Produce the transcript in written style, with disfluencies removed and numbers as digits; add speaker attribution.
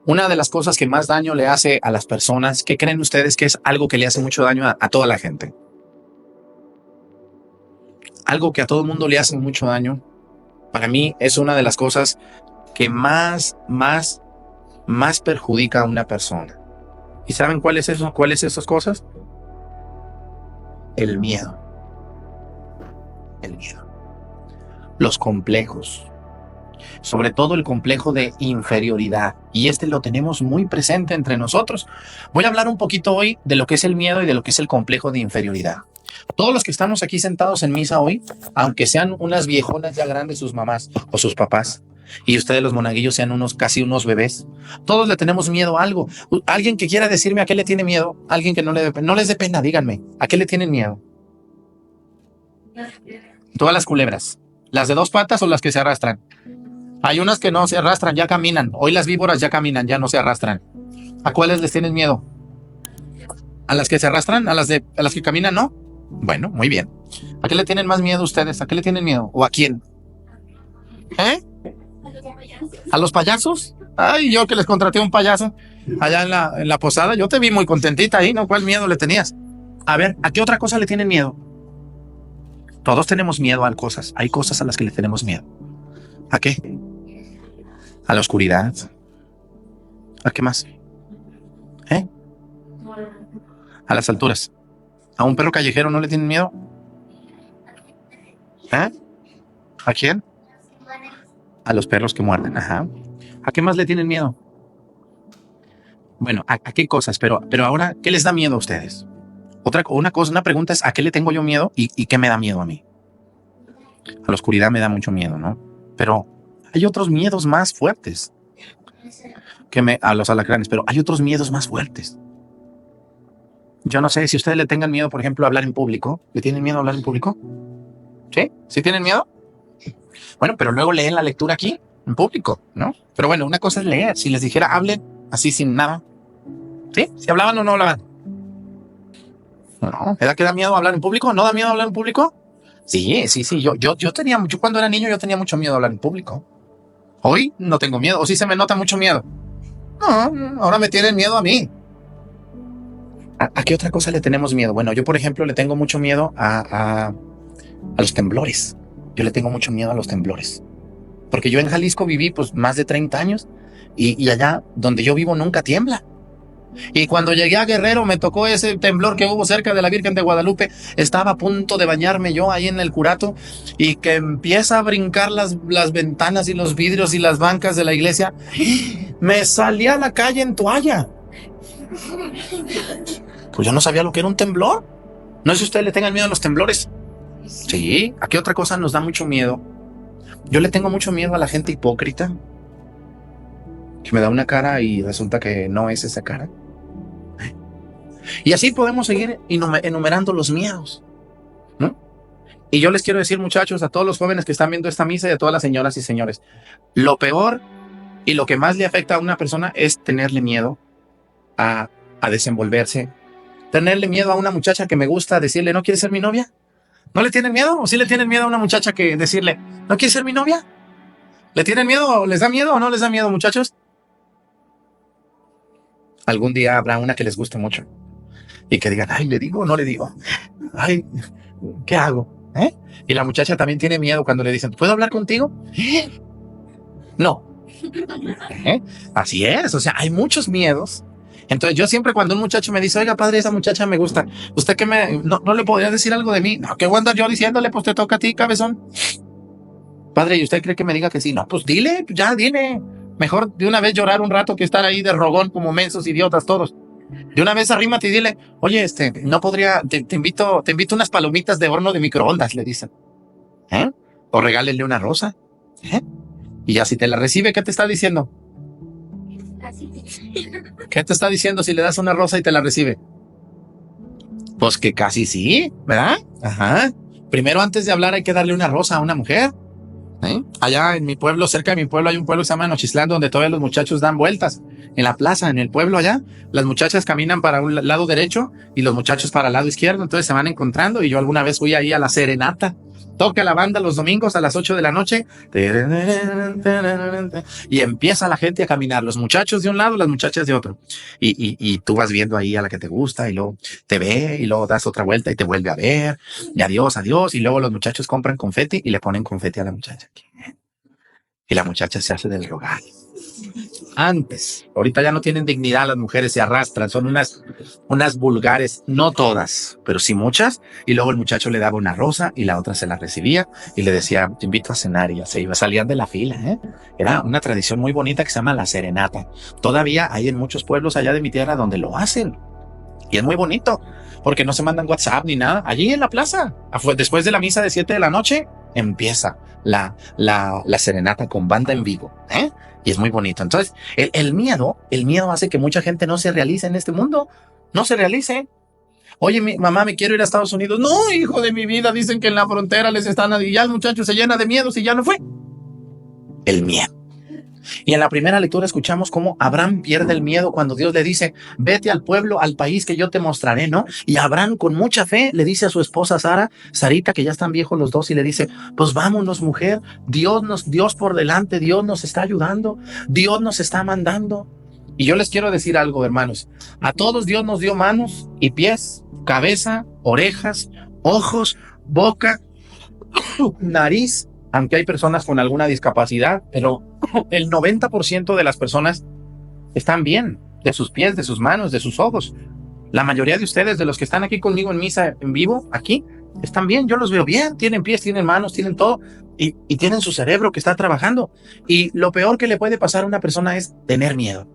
Speaker 1: Una de las cosas que más daño le hace a las personas, ¿qué creen ustedes que es algo que le hace mucho daño a toda la gente? Algo que a todo el mundo le hace mucho daño, para mí es una de las cosas que más perjudica a una persona. ¿Y saben cuál es eso? ¿Cuáles esas cosas? El miedo. El miedo. Los complejos. Sobre todo el complejo de inferioridad. Y lo tenemos muy presente entre nosotros. Voy a hablar un poquito hoy de lo que es el miedo y de lo que es el complejo de inferioridad. Todos los que estamos aquí sentados en misa hoy, aunque sean unas viejonas ya grandes sus mamás o sus papás, y ustedes los monaguillos sean casi unos bebés, todos le tenemos miedo a algo. Alguien que quiera decirme a qué le tiene miedo, alguien que no les dé pena, díganme, ¿a qué le tienen miedo? Todas las culebras, las de dos patas o las que se arrastran. Hay unas que no se arrastran, ya caminan. Hoy las víboras ya caminan, ya no se arrastran. ¿A cuáles les tienen miedo? ¿A las que se arrastran? ¿A las que caminan, no? Bueno, muy bien. ¿A qué le tienen más miedo ustedes? ¿A qué le tienen miedo? ¿O a quién? ¿A los payasos? Ay, yo que les contraté un payaso allá en la posada. Yo te vi muy contentita ahí, ¿no? ¿Cuál miedo le tenías? A ver, ¿a qué otra cosa le tienen miedo? Todos tenemos miedo a cosas. Hay cosas a las que le tenemos miedo. ¿A qué? A la oscuridad. ¿A qué más? A las alturas. ¿A un perro callejero no le tienen miedo? ¿A quién? A los perros que muerden. Ajá. ¿A qué más le tienen miedo? Bueno, ¿a qué cosas? Pero ahora, ¿qué les da miedo a ustedes? Una pregunta es, ¿a qué le tengo yo miedo y qué me da miedo a mí? A la oscuridad me da mucho miedo, ¿no? Pero hay otros miedos más fuertes a los alacranes, pero hay otros miedos más fuertes. Yo no sé si ustedes le tengan miedo, por ejemplo, a hablar en público. ¿Le tienen miedo a hablar en público? ¿Sí? ¿Sí tienen miedo? Bueno, pero luego leen la lectura aquí, en público, ¿no? Pero bueno, una cosa es leer. Si les dijera, hablen así sin nada. ¿Sí? ¿Si hablaban o no hablaban? No. ¿Edad que da miedo hablar en público? ¿No da miedo hablar en público? Sí. Yo tenía mucho, cuando era niño yo tenía mucho miedo a hablar en público. Hoy no tengo miedo. ¿O sí se me nota mucho miedo? No, ahora me tienen miedo a mí. ¿A qué otra cosa le tenemos miedo? Bueno, yo por ejemplo le tengo mucho miedo a los temblores. Yo le tengo mucho miedo a los temblores. Porque yo en Jalisco viví pues más de 30 años y allá donde yo vivo nunca tiembla. Y cuando llegué a Guerrero me tocó ese temblor que hubo cerca de la Virgen de Guadalupe. Estaba a punto de bañarme yo ahí en el curato y que empieza a brincar las ventanas y los vidrios y las bancas de la iglesia. Me salí a la calle en toalla. Pues yo no sabía lo que era un temblor. No sé si ustedes le tengan miedo a los temblores. Sí. ¿A qué otra cosa nos da mucho miedo? Yo le tengo mucho miedo a la gente hipócrita, que me da una cara y resulta que no es esa cara. Y así podemos seguir enumerando los miedos, ¿no? Y yo les quiero decir, muchachos, a todos los jóvenes que están viendo esta misa y a todas las señoras y señores, lo peor y lo que más le afecta a una persona es tenerle miedo a desenvolverse. Tenerle miedo a una muchacha que me gusta, decirle, ¿no quieres ser mi novia? ¿No le tienen miedo? ¿O sí le tienen miedo a una muchacha que decirle, ¿no quieres ser mi novia? ¿Le tienen miedo? ¿Les da miedo o no les da miedo, muchachos? Algún día habrá una que les guste mucho y que digan, ay, ¿le digo o no le digo? Ay, ¿qué hago? Y la muchacha también tiene miedo cuando le dicen, ¿puedo hablar contigo? No. Así es, o sea, hay muchos miedos. Entonces yo siempre cuando un muchacho me dice, oiga padre, esa muchacha me gusta, ¿usted qué no le podría decir algo de mí? No, ¿qué voy a andar yo diciéndole? Pues te toca a ti, cabezón. Padre, ¿y usted cree que me diga que sí? No, pues dile, ya dile. Mejor de una vez llorar un rato que estar ahí de rogón como mensos idiotas todos. De una vez arrímate y dile, oye, no podría, te invito unas palomitas de horno de microondas, le dicen. O regálenle una rosa. Y ya si te la recibe, ¿qué te está diciendo? ¿Qué te está diciendo si le das una rosa y te la recibe? Pues que casi sí, ¿verdad? Ajá. Primero, antes de hablar, hay que darle una rosa a una mujer. Allá en mi pueblo, cerca de mi pueblo, hay un pueblo que se llama Nochislán, donde todavía los muchachos dan vueltas. En la plaza, en el pueblo allá, las muchachas caminan para un lado derecho y los muchachos para el lado izquierdo, entonces se van encontrando. Y yo alguna vez fui ahí a la serenata Toca la banda los domingos a las 8 de la noche y empieza la gente a caminar, los muchachos de un lado, las muchachas de otro. Y tú vas viendo ahí a la que te gusta y luego te ve y luego das otra vuelta y te vuelve a ver y adiós, adiós. Y luego los muchachos compran confeti y le ponen confeti a la muchacha. Y la muchacha se hace del rogar. Antes, ahorita ya no tienen dignidad, las mujeres se arrastran, son unas vulgares, no todas, pero sí muchas. Y luego el muchacho le daba una rosa y la otra se la recibía y le decía, te invito a cenar, y ya se iba, salían de la fila, ¿eh? Era una tradición muy bonita que se llama la serenata. Todavía hay en muchos pueblos allá de mi tierra donde lo hacen. Y es muy bonito, porque no se mandan WhatsApp ni nada. Allí en la plaza, después de la misa de 7 de la noche, empieza la serenata con banda en vivo, ¿eh? Y es muy bonito. Entonces, el miedo hace que mucha gente no se realice en este mundo. No se realice. Oye, mi mamá, me quiero ir a Estados Unidos. No, hijo de mi vida, dicen que en la frontera les están... Y ya el muchacho se llena de miedo si ya no fue. El miedo. Y en la primera lectura escuchamos cómo Abraham pierde el miedo cuando Dios le dice, vete al pueblo, al país que yo te mostraré, ¿no? Y Abraham con mucha fe le dice a su esposa Sarita, que ya están viejos los dos, y le dice, pues vámonos, mujer, Dios por delante, Dios nos está ayudando, Dios nos está mandando. Y yo les quiero decir algo, hermanos, a todos Dios nos dio manos y pies, cabeza, orejas, ojos, boca, nariz, aunque hay personas con alguna discapacidad, pero el 90% de las personas están bien, de sus pies, de sus manos, de sus ojos. La mayoría de ustedes, de los que están aquí conmigo en misa en vivo, aquí, están bien, yo los veo bien, tienen pies, tienen manos, tienen todo, y tienen su cerebro que está trabajando. Y lo peor que le puede pasar a una persona es tener miedo.